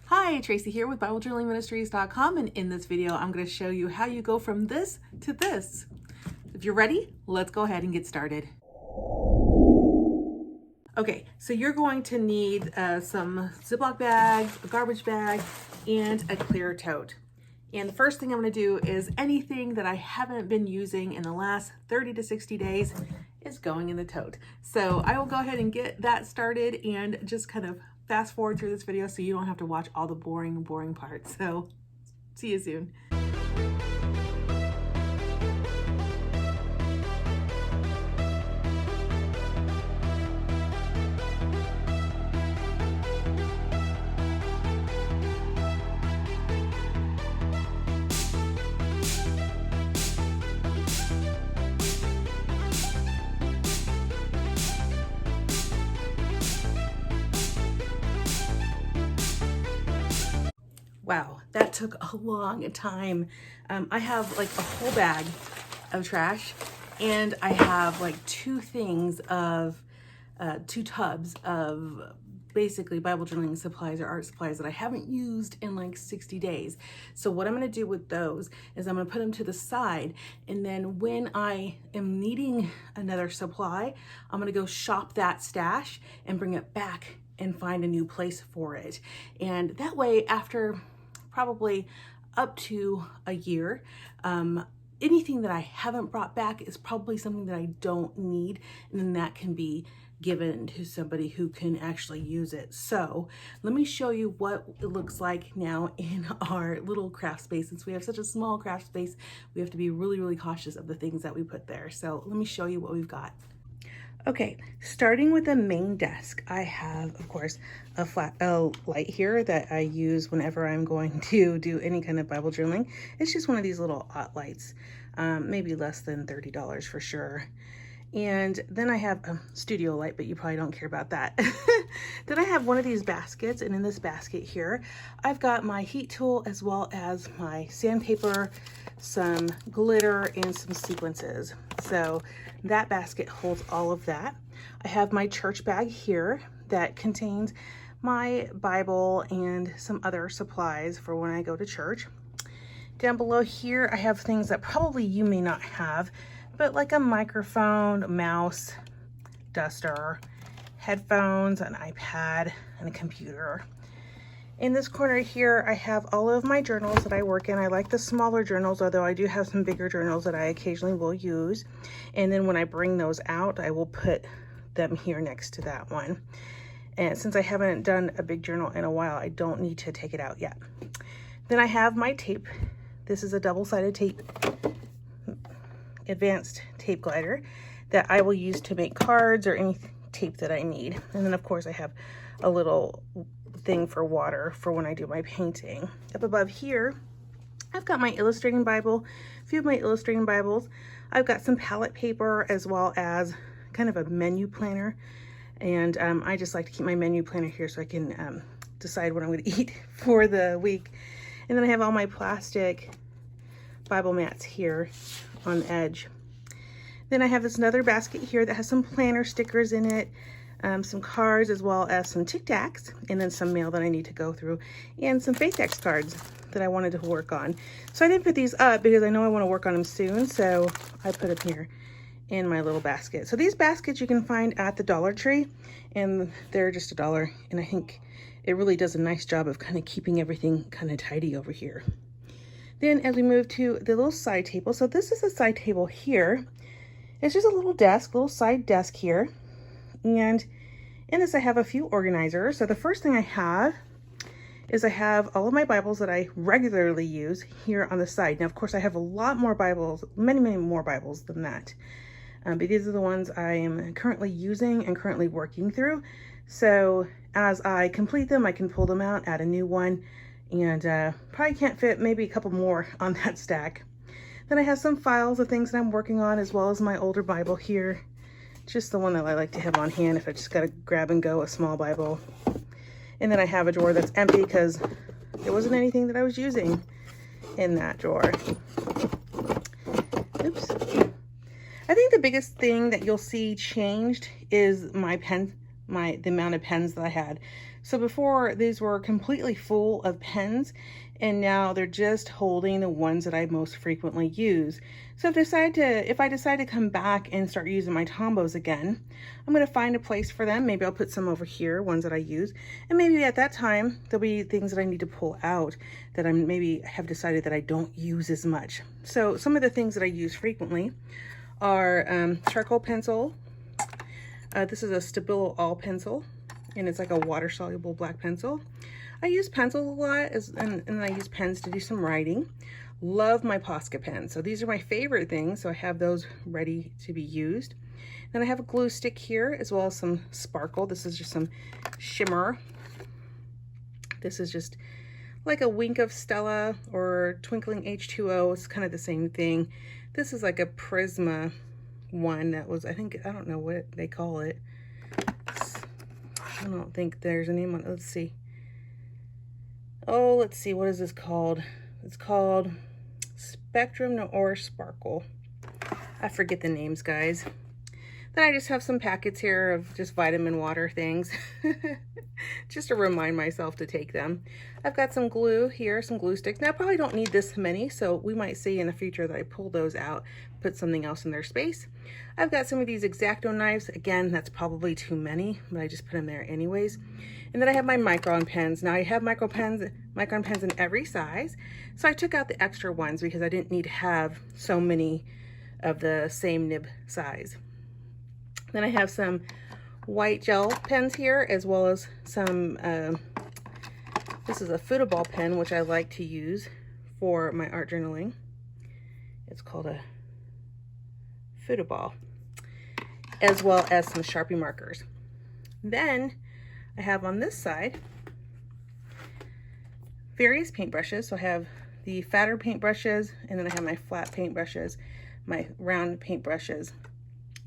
Hi, Tracy here with BibleJournalingMinistries.com, and in this video I'm going to show you how you go from this to this. If you're ready, let's go ahead and get started. Okay, so you're going to need some Ziploc bags, a garbage bag, and a clear tote. And the first thing I'm going to do is anything that I haven't been using in the last 30 to 60 days is going in the tote. So I will go ahead and get that started and just kind of fast forward through this video so you don't have to watch all the boring parts. So see you soon. Wow, that took a long time. I have like a whole bag of trash, and I have like two tubs of basically Bible journaling supplies or art supplies that I haven't used in like 60 days. So what I'm gonna do with those is I'm gonna put them to the side, and then when I am needing another supply, I'm gonna go shop that stash and bring it back and find a new place for it. And that way, after probably up to a year, anything that I haven't brought back is probably something that I don't need, and then that can be given to somebody who can actually use it. So let me show you what it looks like now in our little craft space. Since we have such a small craft space, we have to be really cautious of the things that we put there. So let me show you what we've got. Okay, starting with the main desk, I have, of course, a light here that I use whenever I'm going to do any kind of Bible journaling. It's just one of these little lights, maybe less than $30 for sure. And then I have a studio light, but you probably don't care about that. Then I have one of these baskets, and in this basket here, I've got my heat tool as well as my sandpaper, some glitter, and some sequences. So that basket holds all of that. I have my church bag here that contains my Bible and some other supplies for when I go to church. Down below here, I have things that probably you may not have, but like a microphone, a mouse, duster, headphones, an iPad, and a computer. In this corner here, I have all of my journals that I work in. I like the smaller journals, although I do have some bigger journals that I occasionally will use. And then when I bring those out, I will put them here next to that one. And since I haven't done a big journal in a while, I don't need to take it out yet. Then I have my tape. This is a double-sided tape, advanced tape glider that I will use to make cards or any tape that I need. And then of course I have a little thing for water for when I do my painting. Up above here, I've got my illustrating Bible, a few of my illustrating Bibles. I've got some palette paper as well as kind of a menu planner. And I just like to keep my menu planner here so I can decide what I'm going to eat for the week. And then I have all my plastic Bible mats here on the edge. Then I have this another basket here that has some planner stickers in it, some cards as well as some Tic Tacs, and then some mail that I need to go through, and some Faith X cards that I wanted to work on. So I didn't put these up because I know I want to work on them soon, so I put them here in my little basket. So these baskets you can find at the Dollar Tree, and they're just $1, and I think it really does a nice job of kind of keeping everything kind of tidy over here. Then as we move to the little side table, so this is a side table here. It's just a little desk, little side desk here. And in this I have a few organizers. So the first thing I have is I have all of my Bibles that I regularly use here on the side. Now, of course, I have a lot more Bibles, many more Bibles than that. But these are the ones I am currently using and currently working through. So as I complete them, I can pull them out, add a new one, and probably can't fit maybe a couple more on that stack. Then I have some files of things that I'm working on, as well as my older Bible here. Just the one that I like to have on hand if I just gotta grab and go, a small Bible. And then I have a drawer that's empty because there wasn't anything that I was using in that drawer. Oops. I think the biggest thing that you'll see changed is my pen the amount of pens that I had. So before, these were completely full of pens, and now they're just holding the ones that I most frequently use. So if I decide to come back and start using my Tombos again, I'm going to find a place for them. Maybe I'll put some over here, ones that I use, and maybe at that time there'll be things that I need to pull out that I maybe have decided that I don't use as much. So some of the things that I use frequently are charcoal pencil. This is a Stabilo All pencil, and it's like a water-soluble black pencil. I use pencils a lot, and I use pens to do some writing. Love my Posca pens. So these are my favorite things, so I have those ready to be used. Then I have a glue stick here, as well as some sparkle. This is just some shimmer. This is just like a wink of Stella or twinkling H2O. It's kind of the same thing. This is like a Prisma one that was, I don't know what they call it. I don't think there's a name on it. Let's see. Oh, let's see. What is this called? It's called Spectrum or Sparkle. I forget the names, guys. Then I just have some packets here of just vitamin water things. Just to remind myself to take them. I've got some glue here, some glue sticks. Now I probably don't need this many, so we might see in the future that I pull those out, put something else in their space. I've got some of these X-Acto knives. Again, that's probably too many, but I just put them there anyways. And then I have my Micron pens. Now I have Micron pens in every size. So I took out the extra ones because I didn't need to have so many of the same nib size. Then I have some white gel pens here, as well as some, this is a football pen, which I like to use for my art journaling. It's called a football, as well as some Sharpie markers. Then I have on this side various paintbrushes. So I have the fatter paintbrushes, and then I have my flat paintbrushes, my round paintbrushes.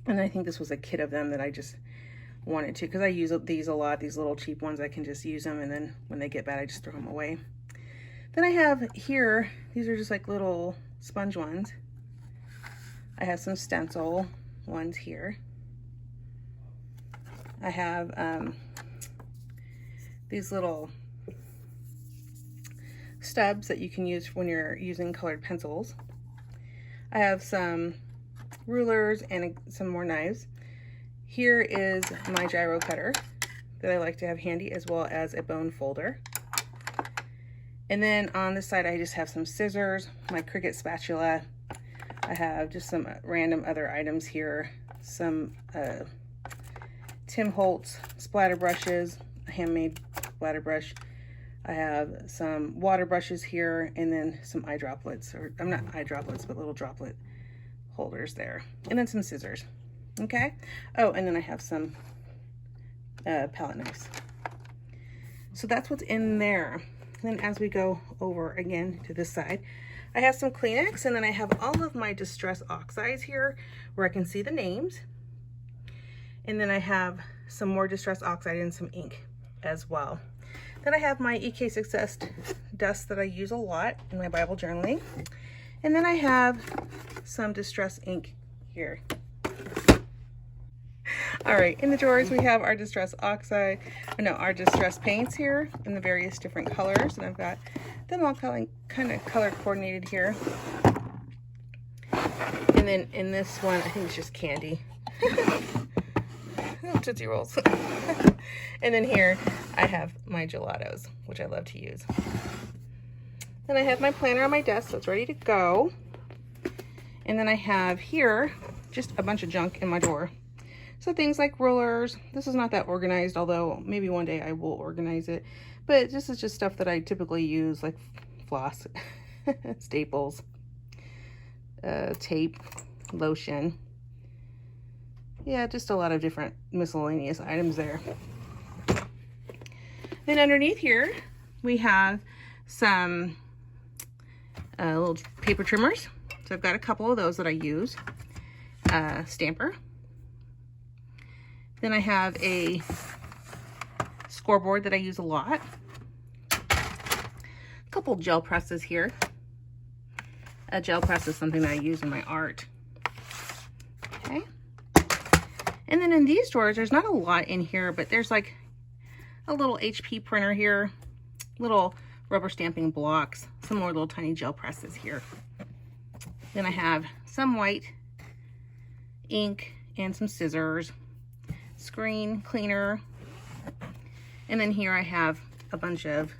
And I think this was a kit of them that I just wanted to, because I use these a lot, these little cheap ones. I can just use them, and then when they get bad, I just throw them away. Then I have here, these are just like little sponge ones. I have some stencil ones here. I have these little stubs that you can use when you're using colored pencils. I have some rulers and some more knives. Here is my gyro cutter that I like to have handy, as well as a bone folder. And then on this side, I just have some scissors, my Cricut spatula. I have just some random other items here, some Tim Holtz splatter brushes, a handmade splatter brush. I have some water brushes here, and then some eye droplets, or I'm not eye droplets, but little droplet holders there, and then some scissors. Okay. Oh, and then I have some palette knives. So that's what's in there. Then as we go over again to this side, I have some Kleenex, and then I have all of my Distress Oxides here where I can see the names. And then I have some more Distress Oxide and some ink as well. Then I have my EK Success dust that I use a lot in my Bible journaling. And then I have some Distress ink here. All right, in the drawers we have our Distress Oxide, our Distress paints here in the various different colors, and I've got them all kind of color coordinated here. And then in this one, I think it's just candy. Oh, Tootsie Rolls. And then here I have my gelatos, which I love to use. Then I have my planner on my desk, so it's ready to go. And then I have here just a bunch of junk in my drawer. So things like rulers. This is not that organized, although maybe one day I will organize it. But this is just stuff that I typically use, like floss, staples, tape, lotion. Yeah, just a lot of different miscellaneous items there. Then underneath here, we have some little paper trimmers. So I've got a couple of those that I use. Stamper. Then I have a scoreboard that I use a lot. A couple gel presses here. A gel press is something that I use in my art. Okay. And then in these drawers, there's not a lot in here, but there's like a little HP printer here, little rubber stamping blocks, some more little tiny gel presses here. Then I have some white ink and some scissors, screen cleaner. And then here I have a bunch of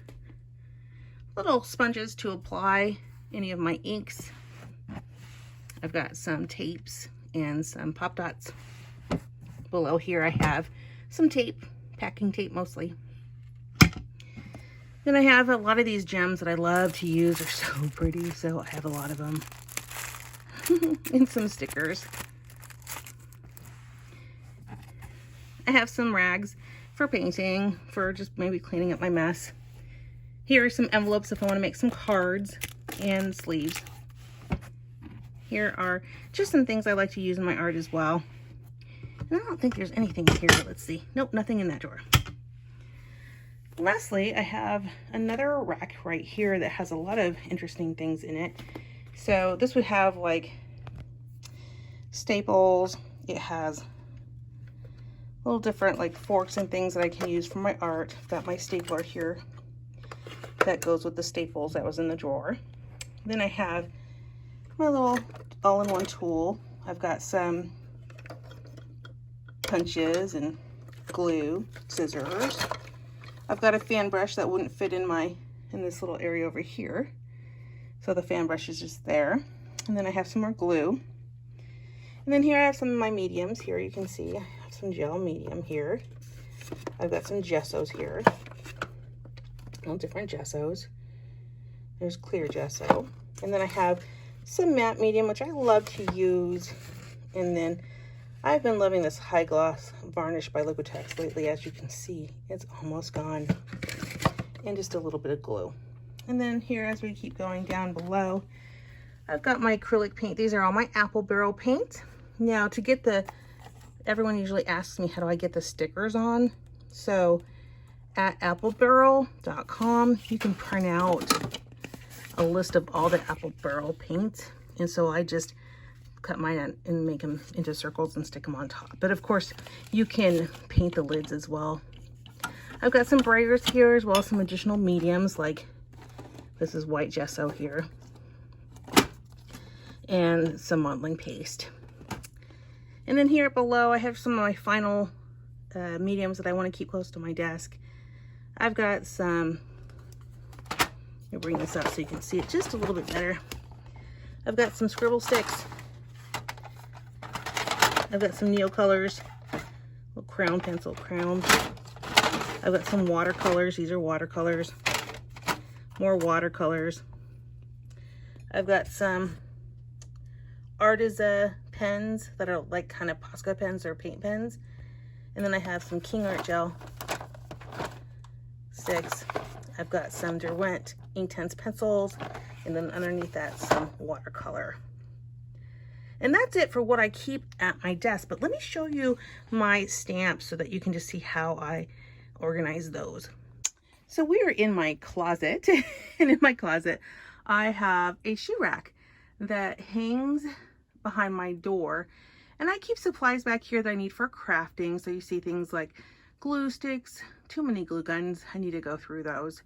little sponges to apply any of my inks. I've got some tapes and some pop dots. Below here I have some tape, packing tape mostly. Then I have a lot of these gems that I love to use. They're so pretty, so I have a lot of them. And some stickers. I have some rags for painting, for just maybe cleaning up my mess. Here are some envelopes if I want to make some cards, and sleeves. Here are just some things I like to use in my art as well. And I don't think there's anything here. Let's see. Nope, nothing in that drawer. Lastly, I have another rack right here that has a lot of interesting things in it. So this would have like staples. It has little different like forks and things that I can use for my art. I've got my stapler here that goes with the staples that was in the drawer. Then I have my little all-in-one tool. I've got some punches and glue, scissors. I've got a fan brush that wouldn't fit in this little area over here. So the fan brush is just there. And then I have some more glue. And then here I have some of my mediums. Here you can see I have some gel medium here. I've got some gessos here. All different gessos. There's clear gesso. And then I have some matte medium, which I love to use. And then I've been loving this high gloss varnish by Liquitex lately. As you can see, it's almost gone. And just a little bit of glue. And then here, as we keep going down below, I've got my acrylic paint. These are all my apple barrel paint. Now to get everyone usually asks me, how do I get the stickers on? So at applebarrel.com, you can print out a list of all the apple barrel paint. And so I just cut mine and make them into circles and stick them on top. But of course, you can paint the lids as well. I've got some brighters here as well as some additional mediums, like this is white gesso here, and some modeling paste. And then here below, I have some of my final mediums that I want to keep close to my desk. I've got some, let me bring this up so you can see it just a little bit better. I've got some scribble sticks. I've got some Neocolors, little crown pencil crowns. I've got some watercolors. These are watercolors. More watercolors. I've got some Artiza pens that are like kind of Posca pens or paint pens. And then I have some King Art Gel sticks. I've got some Derwent Inktense pencils. And then underneath that, some watercolor. And that's it for what I keep at my desk. But let me show you my stamps so that you can just see how I organize those. So we are in my closet. And in my closet, I have a shoe rack that hangs behind my door. And I keep supplies back here that I need for crafting. So you see things like glue sticks, too many glue guns. I need to go through those.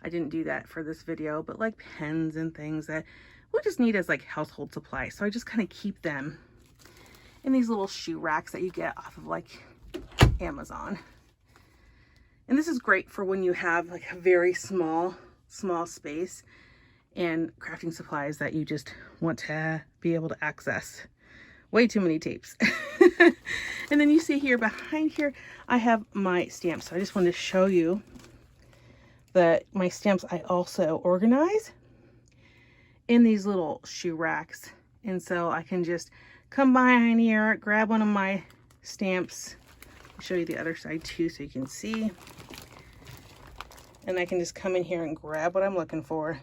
I didn't do that for this video, but like pens and things that we just need as like household supplies. So I just kind of keep them in these little shoe racks that you get off of like Amazon. And this is great for when you have like a very small space and crafting supplies that you just want to be able to access. Way too many tapes. And then you see here behind here, I have my stamps. So I just wanted to show you that my stamps I also organize in these little shoe racks. And so I can just come behind here, grab one of my stamps. I'll show you the other side too so you can see. And I can just come in here and grab what I'm looking for.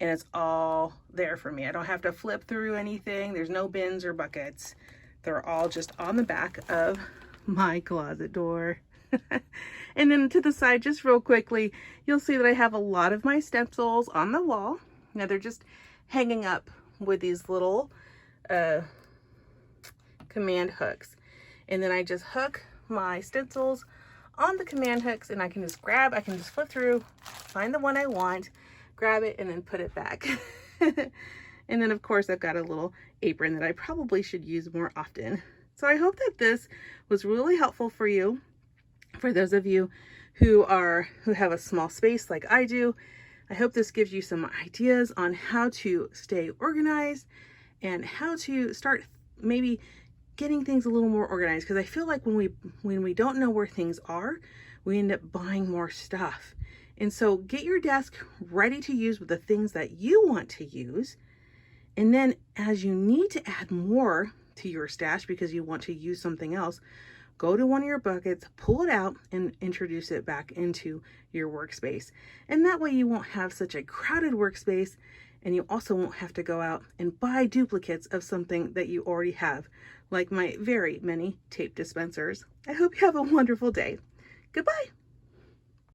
And it's all there for me. I don't have to flip through anything. There's no bins or buckets. They're all just on the back of my closet door. And then to the side, just real quickly, you'll see that I have a lot of my stencils on the wall. Now they're just hanging up with these little command hooks. And then I just hook my stencils on the command hooks, and I can just flip through, find the one I want, grab it, and then put it back. And then of course I've got a little apron that I probably should use more often. So I hope that this was really helpful for you. For those of you who have a small space like I do, I hope this gives you some ideas on how to stay organized and how to start maybe getting things a little more organized, because I feel like when we don't know where things are, we end up buying more stuff. And so get your desk ready to use with the things that you want to use. And then as you need to add more to your stash because you want to use something else, go to one of your buckets, pull it out, and introduce it back into your workspace. And that way you won't have such a crowded workspace, and you also won't have to go out and buy duplicates of something that you already have, like my very many tape dispensers. I hope you have a wonderful day. Goodbye.